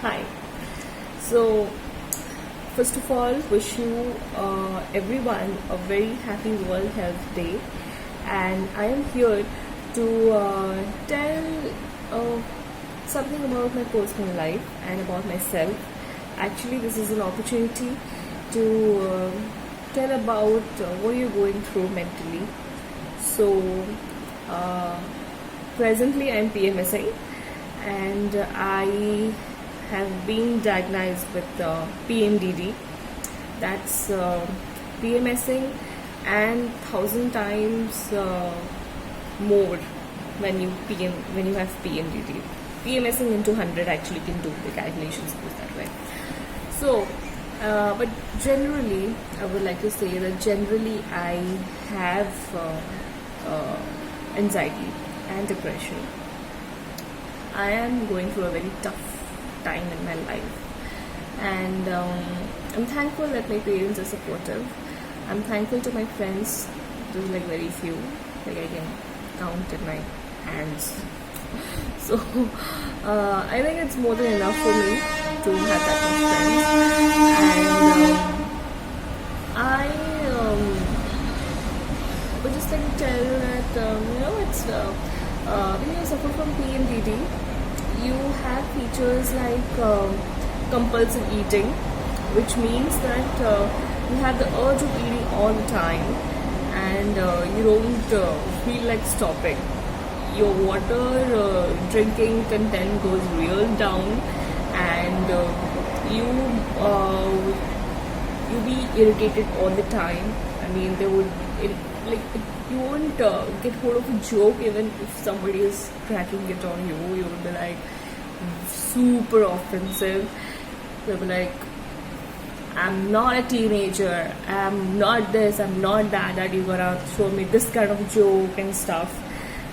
Hi. So, first of all, wish you everyone a very happy World Health Day, and I am here to tell something about my personal life and about myself. Actually, this is an opportunity to tell about what you're going through mentally. So, uh, presently, I'm PMSing, and I have been diagnosed with PMDD. That's PMSing and 1,000 times more when you have PMDD. PMSing into 100 actually can do the calculations goes that way. So, but generally, I would like to say that generally I have anxiety and depression. I am going through a very tough time in my life, and I'm thankful that my parents are supportive. I'm thankful to my friends. There's like very few, like I can count in my hands. So I think it's more than enough for me to have that much friends, and I would just like to tell that it's when you suffer from PMDD, you have features like compulsive eating, which means that you have the urge of eating all the time, and you don't feel like stopping. Your water drinking content goes real down, and you be irritated all the time. I mean, you won't get hold of a joke even if somebody is cracking it on you. You will be like super offensive. You'll be like, I'm not a teenager, I'm not this, I'm not that you're gonna show me this kind of joke and stuff.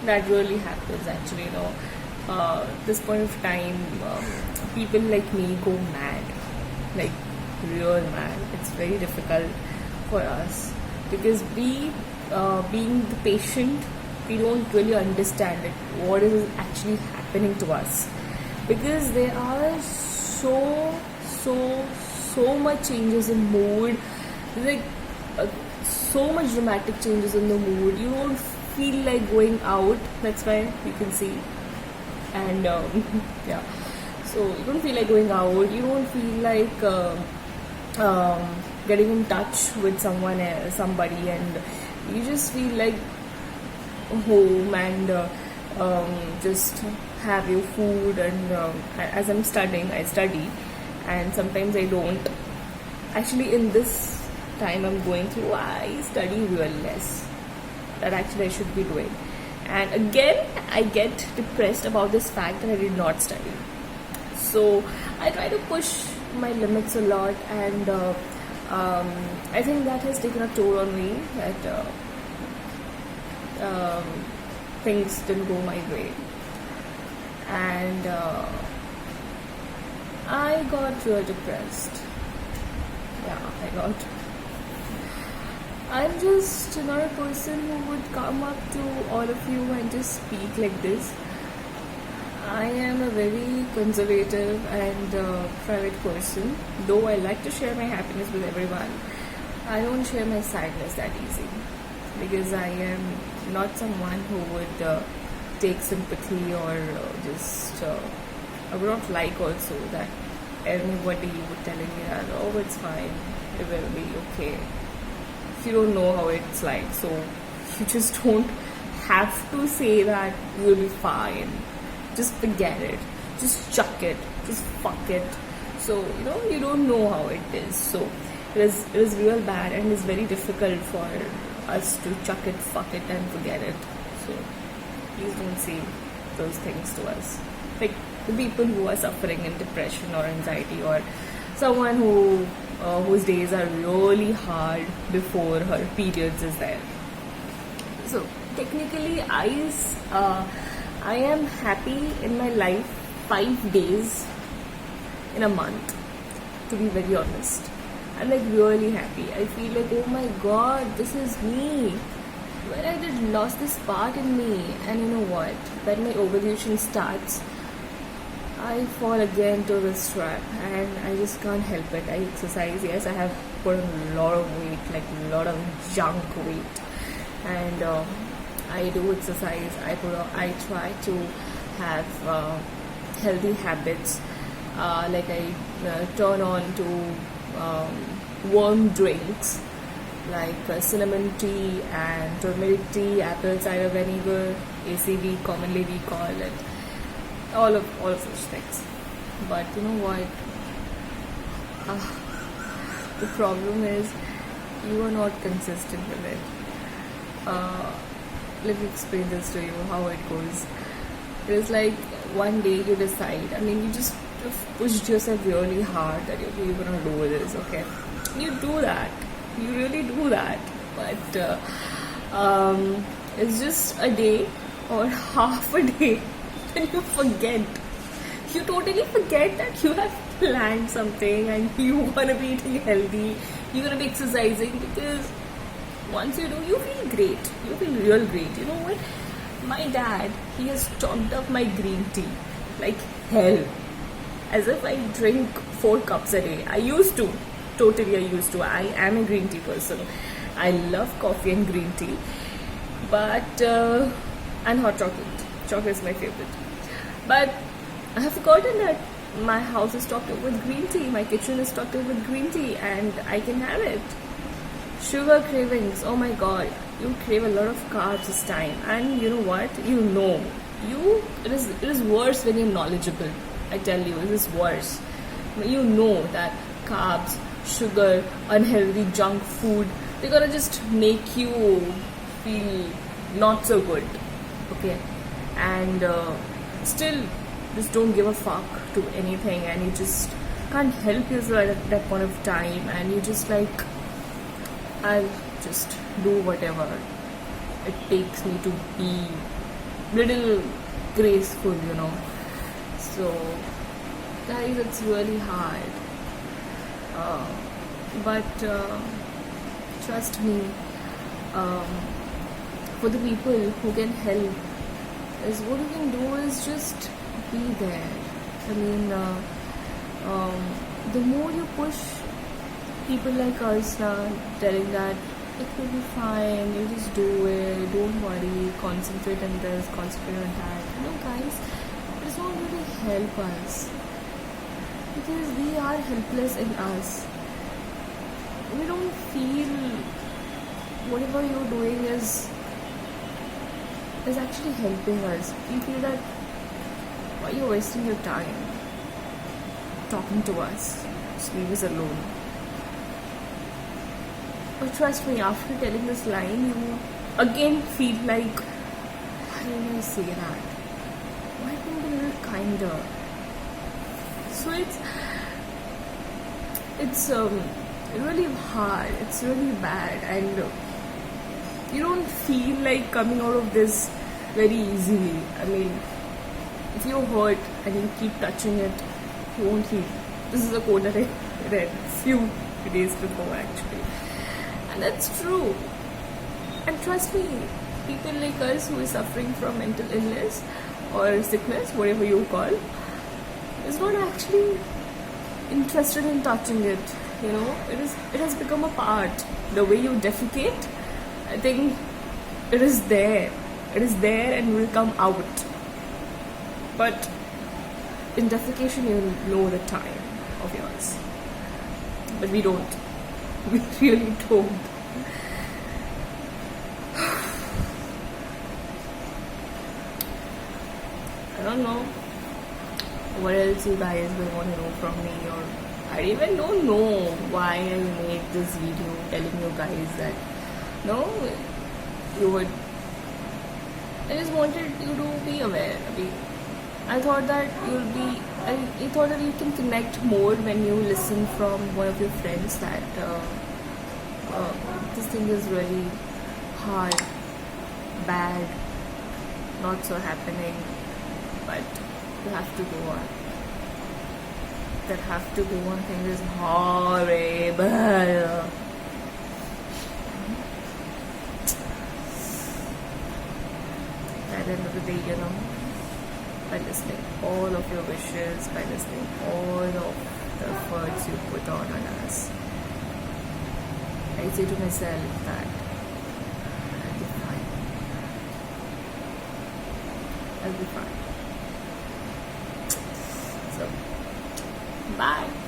That really happens actually, this point of time, people like me go mad, like real mad. It's very difficult for us because being the patient, we don't really understand it, what is actually happening to us, because there are so much changes in mood, like so much dramatic changes in the mood. You don't feel like going out, that's why you can see, and yeah, so you don't feel like going out, you don't feel like getting in touch with somebody, and you just feel like home and just have your food. And as I'm studying, I study, and sometimes I don't. Actually, in this time I'm going through, I study real less. That actually I should be doing. And again, I get depressed about this fact that I did not study. So I try to push my limits a lot, and I think that has taken a toll on me, that things didn't go my way, and I got real depressed. I'm just not a person who would come up to all of you and just speak like this. I am a very conservative and private person. Though I like to share my happiness with everyone, I don't share my sadness that easy, because I am not someone who would take sympathy or just I would not like also that anybody would telling me that, oh, it's fine, it will be okay. You don't know how it's like, so you just don't have to say that you'll be fine. Just forget it, just chuck it, just fuck it. So you don't know how it is, so it is real bad, and it's very difficult for us to chuck it, fuck it, and forget it. So please don't say those things to us, like the people who are suffering in depression or anxiety, or someone whose days are really hard before her periods is there. So technically, I am happy in my life 5 days in a month, to be very honest. I'm like really happy. I feel like, oh my god, this is me. When I did lost this part in me, and you know what? When my ovulation starts, I fall again to this trap, and I just can't help it. I exercise. Yes, I have put on a lot of weight, like a lot of junk weight, and I do exercise. I try to have healthy habits. Like I turn on to warm drinks like cinnamon tea and turmeric tea, apple cider vinegar, ACV, commonly we call it. All of such things. But you know what? The problem is you are not consistent with it. Let me explain this to you how it goes. It is like one day you decide. I mean, you just pushed yourself really hard that you're gonna do this. Okay, you do that. You really do that. But it's just a day or half a day. And you forget. You totally forget that you have planned something and you want to be eating healthy. You're going to be exercising, because once you do, you feel great. You feel real great. You know what? My dad, he has stocked up my green tea like hell. As if I drink 4 cups a day. I used to. Totally, I used to. I am a green tea person. I love coffee and green tea. But, and hot chocolate. Chocolate is my favorite. But I have forgotten that my house is stocked up with green tea, my kitchen is stocked up with green tea, and I can have it. Sugar cravings, oh my god, you crave a lot of carbs this time. And you know what? It is worse when you're knowledgeable. I tell you, it is worse. You know that carbs, sugar, unhealthy junk food, they're gonna just make you feel not so good. Okay? And still just don't give a fuck to anything, and you just can't help yourself at that point of time, and you just like, I'll just do whatever it takes me to be little graceful, you know. So guys, it's really hard, but trust me, for the people who can help, is what you can do is just be there. I mean, the more you push people like us now, telling that it will be fine, you just do it, don't worry, concentrate on this, concentrate on that. You know, guys, it does not really help us, because we are helpless in us. We don't feel whatever you're doing is actually helping us. We feel that why you're wasting your time talking to us, just leave us alone. But trust me, after telling this line, you again feel like, why didn't I say that? Why couldn't I be a little kinder? So it's really hard, it's really bad, and you don't feel like coming out of this very easily. I mean, if you're hurt and you keep touching it, you won't heal. This is a quote that I read a few days before, actually. And that's true. And trust me, people like us who are suffering from mental illness or sickness, whatever you call, is not actually interested in touching it. You know, it has become a part. The way you defecate, I think it is there. It is there and will come out. But in defecation, you know the time of yours. But we don't. We really don't. I don't know what else you guys will want to know from me, or I even don't know why I made this video telling you guys that no, you would. I just wanted you to be aware. I thought that I thought that you can connect more when you listen from one of your friends that this thing is really hard, bad, not so happening, but you have to go on. That have to go on thing is horrible. At the end of the day, you know, by listening all of your wishes, by listening all of the efforts you put on us. I say to myself that I'll be fine. I'll be fine. So, bye.